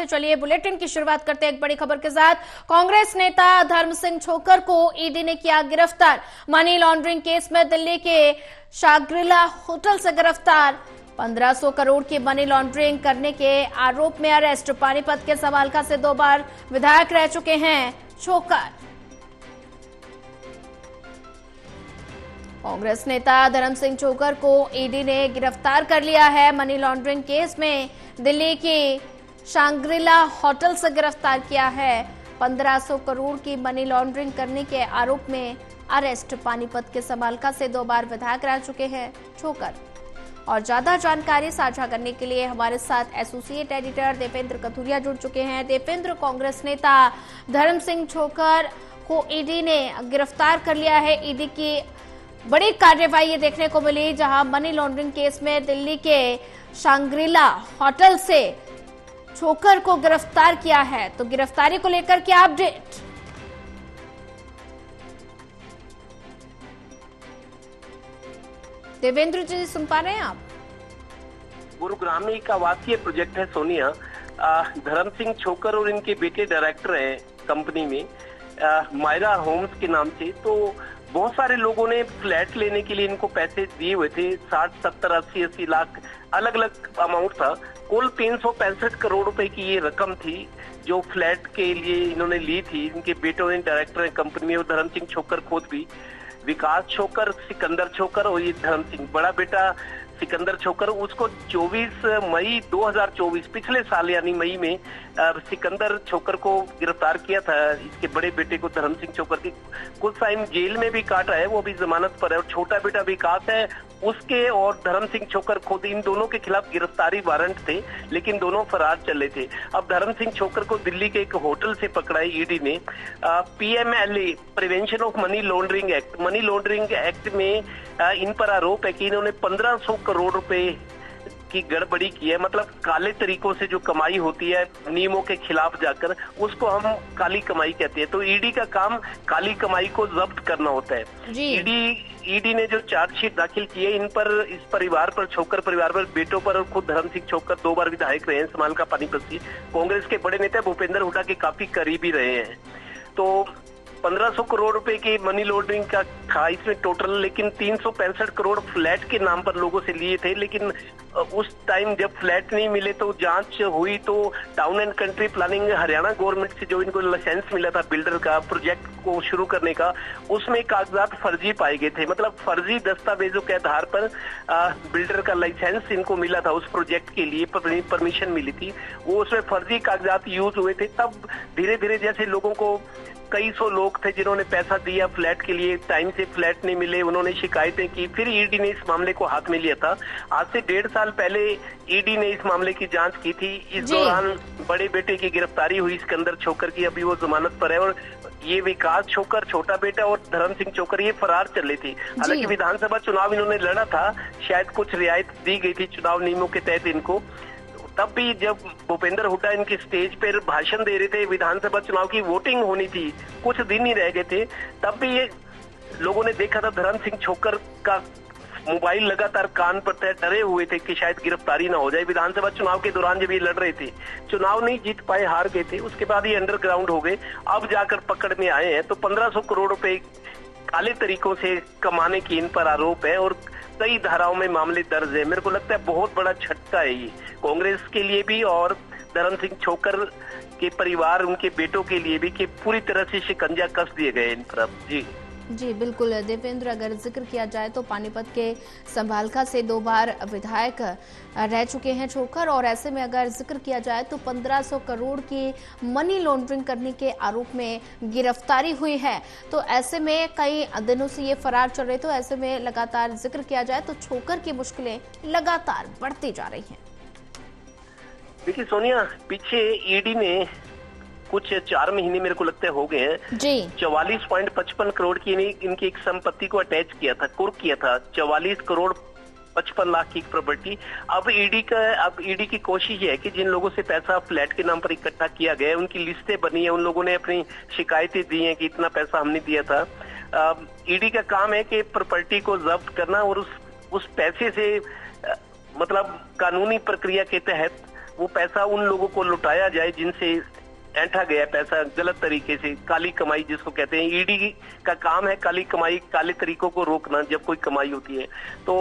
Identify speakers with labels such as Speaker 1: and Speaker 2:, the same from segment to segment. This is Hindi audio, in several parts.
Speaker 1: है। चलिए बुलेटिन की शुरुआत करते हैं एक बड़ी खबर के साथ। कांग्रेस नेता धर्म सिंह छोकर को ईडी ने किया गिरफ्तार। मनी लॉन्ड्रिंग केस में दिल्ली के शांग्रिला होटल से गिरफ्तार। 1500 करोड़ की मनी लॉन्ड्रिंग करने के आरोप में अरेस्ट। पानीपत के समालखा से 2 बार विधायक रह चुके हैं छोकर। कांग्रेस नेता धर्म सिंह छोकर को ईडी ने गिरफ्तार कर लिया है। मनी लॉन्ड्रिंग केस में दिल्ली के शांग्रिला होटल से गिरफ्तार किया है। 1500 करोड़ की मनी लॉन्ड्रिंग करने के आरोप में अरेस्ट। पानीपत के समालखा से 2 बार विधायक रह चुके हैं छोकर। और ज्यादा जानकारी साझा करने के लिए हमारे साथ एसोसिएट एडिटर देवेंद्र कथुरिया जुड़ चुके हैं। देवेंद्र, कांग्रेस नेता धर्म सिंह छोकर को ईडी ने गिरफ्तार कर लिया है। ईडी की बड़ी कार्रवाई ये देखने को मिली, जहां मनी लॉन्ड्रिंग केस में दिल्ली के शांग्रिला होटल से छोकर को गिरफ्तार किया है। तो गिरफ्तारी को लेकर क्या अपडेट? देवेंद्र जी, सुन पा रहे हैं आप?
Speaker 2: गुरुग्राम में एक आवासीय प्रोजेक्ट है सोनिया। धर्म सिंह छोकर और इनके बेटे डायरेक्टर हैं कंपनी में, मायरा होम्स के नाम से। तो बहुत सारे लोगों ने फ्लैट लेने के लिए इनको पैसे दिए हुए थे। 60, 70, 80 लाख अलग अलग अमाउंट था। कुल 365 करोड़ रुपए की ये रकम थी जो फ्लैट के लिए इन्होंने ली थी। इनके बेटों ने डायरेक्टर है कंपनी में, और धर्म सिंह छोकर खुद भी, विकास छोकर, सिकंदर छोकर और ये धर्म सिंह बड़ा बेटा सिकंदर छोकर। उसको 24 मई 2024 पिछले साल यानी मई में सिकंदर छोकर को गिरफ्तार किया था। इसके बड़े बेटे को धर्म सिंह छोकर की कुछ टाइम जेल में भी काटा है, वो अभी जमानत पर है। और छोटा बेटा विकास है उसके और धर्म सिंह छोकर खुद, इन दोनों के खिलाफ गिरफ्तारी वारंट थे, लेकिन दोनों फरार चल रहे थे। अब धर्म सिंह छोकर को दिल्ली के एक होटल से पकड़ा है ईडी ने। PMLA prevention of money laundering act, money laundering act में इन पर आरोप है कि इन्होंने 1500 करोड़ रुपए की गड़बड़ी की है। मतलब काले तरीकों से जो कमाई होती है नियमों के खिलाफ जाकर, उसको हम काली कमाई कहते हैं। तो ईडी का काम काली कमाई को जब्त करना होता है। ईडी ने जो चार्जशीट दाखिल की है, इन पर, इस परिवार पर, छोकर परिवार पर, बेटों पर, और खुद धर्म सिंह छोकर 2 बार विधायक रहे हैं समालखा पानीपत से। कांग्रेस के बड़े नेता भूपेंद्र हुड्डा के काफी करीबी रहे हैं। तो 1500 करोड़ रुपए की मनी लॉन्ड्रिंग का था इसमें टोटल, लेकिन 365 करोड़ फ्लैट के नाम पर लोगों से लिए थे। लेकिन उस टाइम जब फ्लैट नहीं मिले तो जांच हुई, तो town and country planning Haryana government से जो इनको लाइसेंस मिला था बिल्डर का, प्रोजेक्ट को शुरू करने का, उसमें कागजात फर्जी पाए गए थे। मतलब फर्जी दस्तावेजों के आधार पर बिल्डर का लाइसेंस इनको मिला था, उस प्रोजेक्ट के लिए परमिशन मिली थी, वो उसमें फर्जी कागजात यूज हुए थे। तब धीरे धीरे जैसे लोगों को, कई सौ लोग थे जिन्होंने पैसा दिया फ्लैट के लिए, टाइम से फ्लैट नहीं मिले, उन्होंने शिकायतें की। फिर ईडी ने इस मामले को हाथ में लिया था। आज से 1.5 साल पहले ईडी ने इस मामले की जांच की थी। इस दौरान बड़े बेटे की गिरफ्तारी हुई सिकंदर छोकर की, अभी वो जमानत पर है। और ये विकास छोकर छोटा बेटा और धर्म सिंह छोकर ये फरार चले थे। हालांकि विधानसभा चुनाव इन्होंने लड़ा था, शायद कुछ रियायत दी गई थी चुनाव नियमों के तहत इनको। तब भी जब भूपेंद्र हुड्डा इनके स्टेज पर भाषण दे रहे थे, विधानसभा चुनाव की वोटिंग होनी थी, कुछ दिन ही रह गए थे, तब भी ये लोगों ने देखा था धर्म सिंह छोकर का मोबाइल लगातार कान पर थे, डरे हुए थे कि शायद गिरफ्तारी ना हो जाए। विधानसभा चुनाव के दौरान जब ये लड़ रहे थे, चुनाव नहीं जीत पाए, हार गए थे, उसके बाद ये अंडरग्राउंड हो गए। अब जाकर पकड़ में आए हैं। तो 1500 करोड़ रुपए काले तरीकों से कमाने की इन पर आरोप है और कई धाराओं में मामले दर्ज है। मेरे को लगता है बहुत बड़ा झटका है ये कांग्रेस के लिए भी और धर्म सिंह छोकर के परिवार, उनके बेटों के लिए भी, कि पूरी तरह से शिकंजा कस दिए गए इन पर।
Speaker 1: जी बिल्कुल देवेंद्र, अगर जिक्र किया जाए तो पानीपत के समालखा से 2 बार विधायक रह चुके हैं छोकर। और ऐसे में अगर जिक्र किया जाए तो 1500 करोड़ की मनी लॉन्ड्रिंग करने के आरोप में गिरफ्तारी हुई है। तो ऐसे में कई दिनों से ये फरार चल रहे, तो ऐसे में लगातार जिक्र किया जाए तो छोकर की मुश्किलें लगातार बढ़ती जा रही हैं।
Speaker 2: देखिए सोनिया, पीछे ईडी ने कुछ 4 महीने मेरे को लगता है हो गए हैं जी, 44.55 करोड़ की इनकी एक संपत्ति को अटैच किया था, कुर्क किया था। 44 करोड़ 55 लाख की प्रॉपर्टी। अब ईडी की कोशिश है कि जिन लोगों से पैसा फ्लैट के नाम पर इकट्ठा किया गया है, उनकी लिस्टें बनी है, उन लोगों ने अपनी शिकायतें दी हैं कि इतना पैसा हमने दिया था। ईडी का काम है कि प्रॉपर्टी को जब्त करना और उस पैसे से मतलब कानूनी प्रक्रिया के तहत वो पैसा उन लोगों को लौटाया जाए जिनसे ऐंठा गया पैसा गलत तरीके से, काली कमाई जिसको कहते हैं। ईडी का काम है काली कमाई, काले तरीकों को रोकना जब कोई कमाई होती है। तो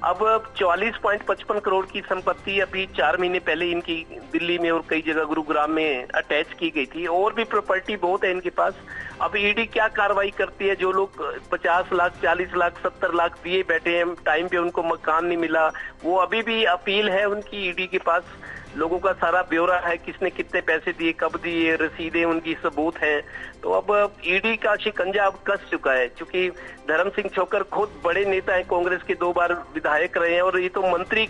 Speaker 2: अब 44.55 करोड़ की संपत्ति अभी 4 महीने पहले इनकी दिल्ली में और कई जगह गुरुग्राम में अटैच की गई थी, और भी प्रॉपर्टी बहुत है इनके पास। अब ईडी क्या कार्रवाई करती है? जो लोग 50 लाख 40 लाख 70 लाख दिए बैठे हैं, टाइम पे उनको मकान नहीं मिला, वो अभी भी अपील है उनकी ईडी के पास। लोगों का सारा ब्यौरा है, किसने कितने पैसे दिए, कब दिए, रसीदें उनकी सबूत हैं। तो अब ईडी का शिकंजा अब कस चुका है, क्योंकि धर्म सिंह छोकर खुद बड़े नेता हैं, कांग्रेस के 2 बार विधायक रहे हैं, और ये तो मंत्री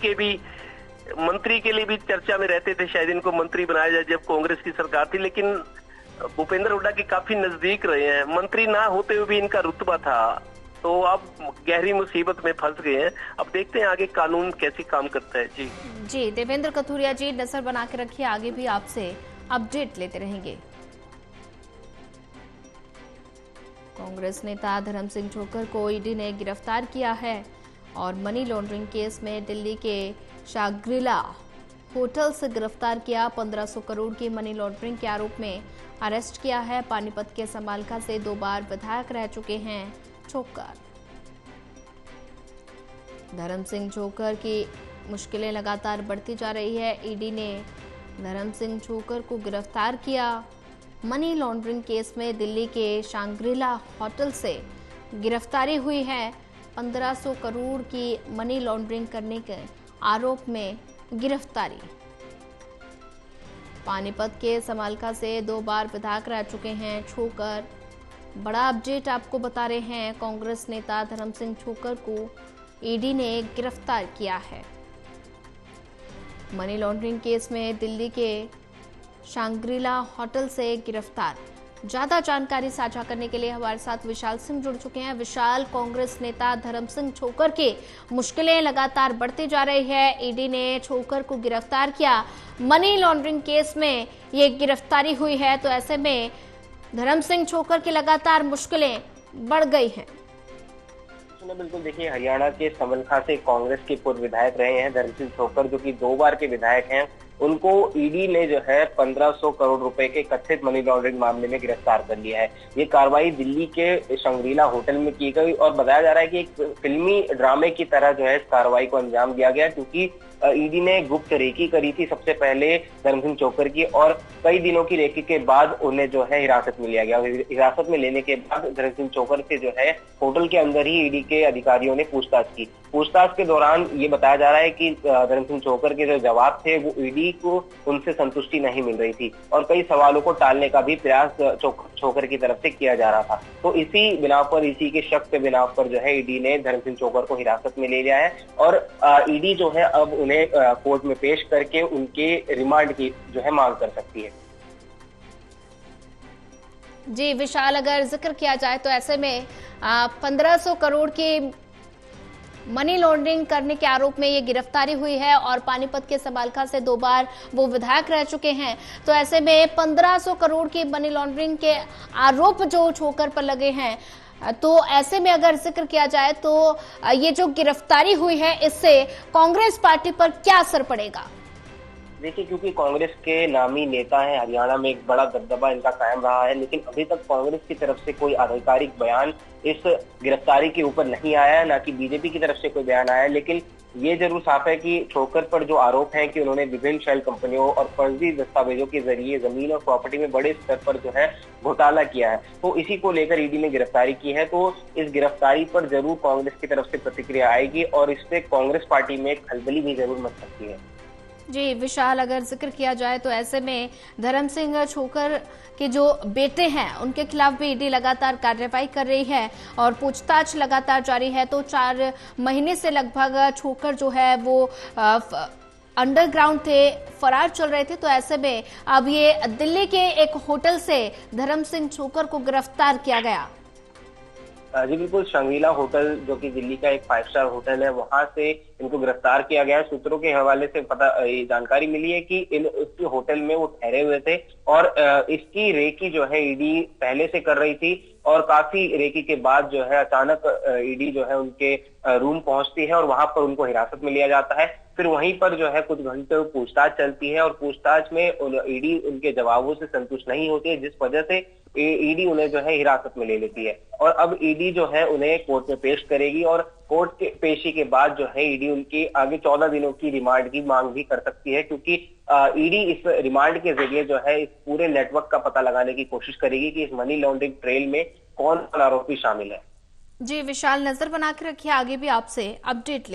Speaker 2: के लिए भी चर्चा में रहते थे, शायद इनको मंत्री बनाया जाए जब कांग्रेस की सरकार थी। लेकिन भूपेंद्र हुड्डा के काफी नजदीक रहे हैं, मंत्री ना होते हुए भी इनका रुतबा था। तो अब गहरी मुसीबत में फंस गए हैं। अब देखते हैं आगे कानून कैसे काम करता है। जी
Speaker 1: देवेंद्र कथुरिया जी, नजर बना के रखिए, आगे भी आपसे अपडेट लेते रहेंगे। कांग्रेस नेता धर्म सिंह छोकर को ईडी ने गिरफ्तार किया है और मनी लॉन्ड्रिंग केस में दिल्ली के शांग्रीला होटल से गिरफ्तार किया। 1500 करोड़ की मनी लॉन्ड्रिंग के आरोप में अरेस्ट किया है। पानीपत के समालखा से 2 बार विधायक रह चुके हैं छोकर। धर्म सिंह छोकर की मुश्किलें लगातार बढ़ती जा रही है। ईडी ने धर्म सिंह छोकर को गिरफ्तार किया। मनी लॉन्ड्रिंग केस में दिल्ली के शांग्रीला होटल से गिरफ्तारी हुई है। 1500 करोड़ की मनी लॉन्ड्रिंग करने के आरोप में गिरफ्तारी। पानीपत के समालखा से 2 बार विधायक रह चुके हैं छोकर। बड़ा अपडेट आपको बता रहे हैं, कांग्रेस नेता धर्म सिंह छोकर को ईडी ने गिरफ्तार किया है। मनी लॉन्ड्रिंग केस में दिल्ली के शांग्रीला होटल से गिरफ्तार। ज्यादा जानकारी साझा करने के लिए हमारे साथ विशाल सिंह जुड़ चुके हैं। विशाल, कांग्रेस नेता धर्म सिंह छोकर की मुश्किलें लगातार बढ़ती जा रही है। ईडी ने छोकर को गिरफ्तार किया। मनी लॉन्ड्रिंग केस में ये गिरफ्तारी हुई है, तो ऐसे में धर्म सिंह छोकर की लगातार मुश्किलें बढ़ गई हैं।
Speaker 3: बिल्कुल, देखिए, हरियाणा के समालखा से कांग्रेस के पूर्व विधायक रहे हैं धर्म सिंह छोकर, जो कि 2 बार के विधायक हैं। उनको ईडी ने जो है 1500 करोड़ रुपए के कथित मनी लॉन्ड्रिंग मामले में गिरफ्तार कर लिया है। ये कार्रवाई दिल्ली के शांग्रीला होटल में की गई और बताया जा रहा है कि एक फिल्मी ड्रामे की तरह जो है इस कार्रवाई को अंजाम दिया गया, क्योंकि ईडी ने गुप्त रेकी करी थी सबसे पहले धर्म सिंह छोकर की, और कई दिनों की रेकी के बाद उन्हें जो है हिरासत में लिया गया। हिरासत में लेने के बाद धर्म सिंह छोकर से जो है होटल के अंदर ही ईडी के अधिकारियों ने पूछताछ की। पूछताछ के दौरान ये बताया जा रहा है कि धर्म सिंह छोकर के जो जवाब थे वो ईडी को उनसे संतुष्टि नहीं मिल रही थी, और कई सवालों को टालने का भी प्रयास छोकर की तरफ से किया जा रहा था। तो इसी बिना पर, इसी के शक के बिना पर जो है ईडी ने धर्म सिंह छोकर को हिरासत में ले लिया है, और ईडी जो है अब उन्हें कोर्ट में पेश करके उनके रिमांड की जो है मांग कर सकती है।
Speaker 1: जी विशाल, अगर जिक्र किया जाए तो ऐसे में 1500 करोड़ की मनी लॉन्ड्रिंग करने के आरोप में ये गिरफ्तारी हुई है, और पानीपत के समालखा से 2 बार वो विधायक रह चुके हैं। तो ऐसे में 1500 करोड़ की मनी लॉन्ड्रिंग के आरोप जो छोकर पर लगे हैं, तो ऐसे में अगर जिक्र किया जाए तो ये जो गिरफ्तारी हुई है, इससे कांग्रेस पार्टी पर क्या असर पड़ेगा?
Speaker 3: देखिए, क्योंकि कांग्रेस के नामी नेता हैं, हरियाणा में एक बड़ा दबदबा इनका कायम रहा है, लेकिन अभी तक कांग्रेस की तरफ से कोई आधिकारिक बयान इस गिरफ्तारी के ऊपर नहीं आया है, ना कि बीजेपी की तरफ से कोई बयान आया है। लेकिन ये जरूर साफ है कि छोकर पर जो आरोप है कि उन्होंने विभिन्न शेल कंपनियों और फर्जी दस्तावेजों के जरिए जमीन और प्रॉपर्टी में बड़े स्तर पर जो है घोटाला किया है, तो इसी को लेकर ईडी ने गिरफ्तारी की है। तो इस गिरफ्तारी पर जरूर कांग्रेस की तरफ से प्रतिक्रिया आएगी, और इससे कांग्रेस पार्टी में खलबली भी जरूर मच सकती है।
Speaker 1: जी विशाल, अगर जिक्र किया जाए तो ऐसे में धर्म सिंह छोकर के जो बेटे हैं उनके खिलाफ भी ईडी लगातार कार्रवाई कर रही है और पूछताछ लगातार जारी है। तो 4 महीने से लगभग छोकर जो है वो अंडरग्राउंड थे, फरार चल रहे थे। तो ऐसे में अब ये दिल्ली के एक होटल से धर्म सिंह छोकर को गिरफ्तार किया गया।
Speaker 3: जी बिल्कुल, शांग्रीला होटल जो कि दिल्ली का एक 5 स्टार होटल है, वहां से इनको गिरफ्तार किया गया है। सूत्रों के हवाले से ये जानकारी मिली है कि इसके होटल में वो ठहरे हुए थे, और इसकी रेकी जो है ईडी पहले से कर रही थी, और काफी रेकी के बाद जो है अचानक ईडी जो है उनके रूम पहुंचती है और वहां पर उनको हिरासत में लिया जाता है। फिर वहीं पर जो है कुछ घंटे पूछताछ चलती है और पूछताछ में ईडी उनके जवाबों से संतुष्ट नहीं होती है, जिस वजह से ईडी उन्हें जो है हिरासत में ले लेती है और अब ईडी जो है उन्हें कोर्ट में पेश करेगी और कोर्ट के पेशी के बाद जो है ईडी उनकी आगे 14 दिनों की रिमांड की मांग भी कर सकती है, क्योंकि ईडी इस रिमांड के जरिए जो है इस पूरे नेटवर्क का पता लगाने की कोशिश करेगी कि इस मनी लॉन्ड्रिंग ट्रेल में कौन कौन आरोपी शामिल है।
Speaker 1: जी विशाल, नजर बना के रखिए, आगे भी आपसे अपडेट